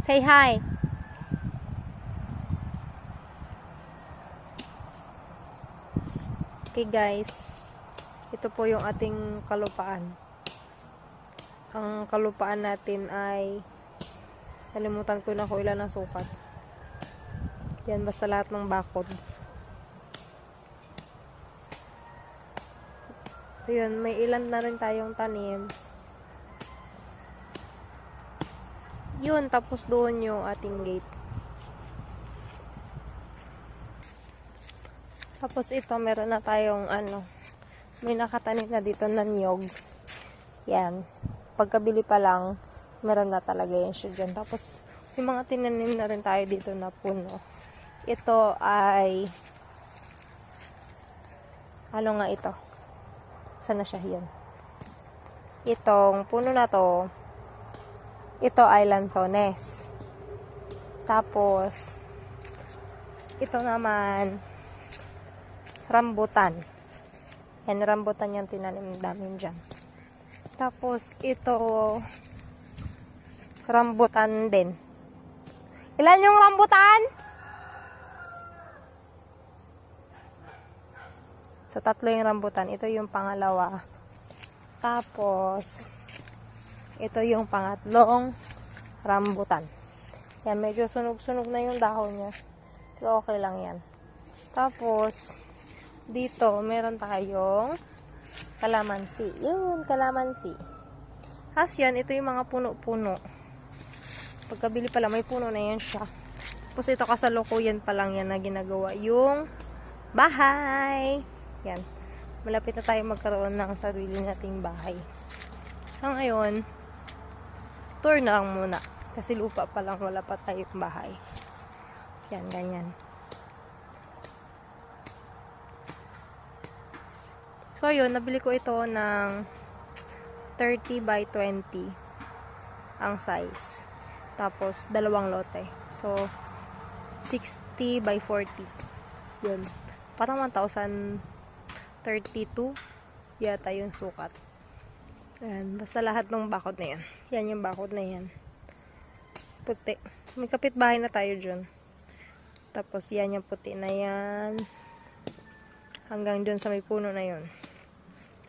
Say hi. Okay guys, ito po yung ating kalupaan. Ang kalupaan natin ay nalimutan ko na kung ilan ang sukat. Yan, basta lahat ng bakod. Ayun, may ilan na rin tayong tanim. Yun, tapos doon yung ating gate. Tapos ito, meron na tayong may nakatanim na dito na niyog. Yan. Pagkabili pa lang, meron na talaga yan siya dyan. Tapos, yung mga tinanim na rin tayo dito na puno. Ito ay ano nga ito? Sana siya yan? Itong puno na to, ito ay lansones. Tapos, ito naman, rambutan. Yan, rambutan yung tinanim namin dyan. Tapos, ito, rambutan din. Ilan yung rambutan? So, tatlo yung rambutan. Ito yung pangalawa. Tapos, ito yung pangatlong rambutan. Yan, medyo sunog-sunog na yung dahon niya. So, okay lang yan. Tapos, dito, meron tayong kalamansi. Yun, kalamansi. Tapos yan, ito yung mga puno-puno. Pagkabili pala, may puno na yan siya. Tapos ito kasalukuyan pa lang yan na ginagawa yung bahay. Yan. Malapit na tayo magkaroon ng sarili nating bahay. So ngayon, tour na lang muna. Kasi lupa pa lang, wala pa tayong bahay. Yan, ganyan. So yun, nabili ko ito ng 30 by 20 ang size. Tapos, dalawang lote. So, 60 by 40. Yun. Parang 1,032 yata yung sukat. Ayan. Basta lahat ng bakod na yan. Yan yung bakod na yan. Puti. May kapitbahay na tayo dyan. Tapos, yan yung puti na yan. Hanggang dyan sa may puno na yun.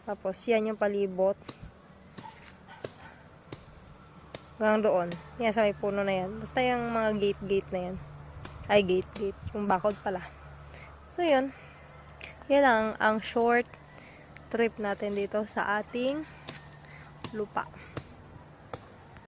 Tapos, yan yung palibot. Hanggang doon. Yan sa may puno na yan. Basta yung mga gate-gate na yan. Ay, gate-gate. Yung bakod pala. So, yun. Yan lang ang short trip natin dito sa ating lupa.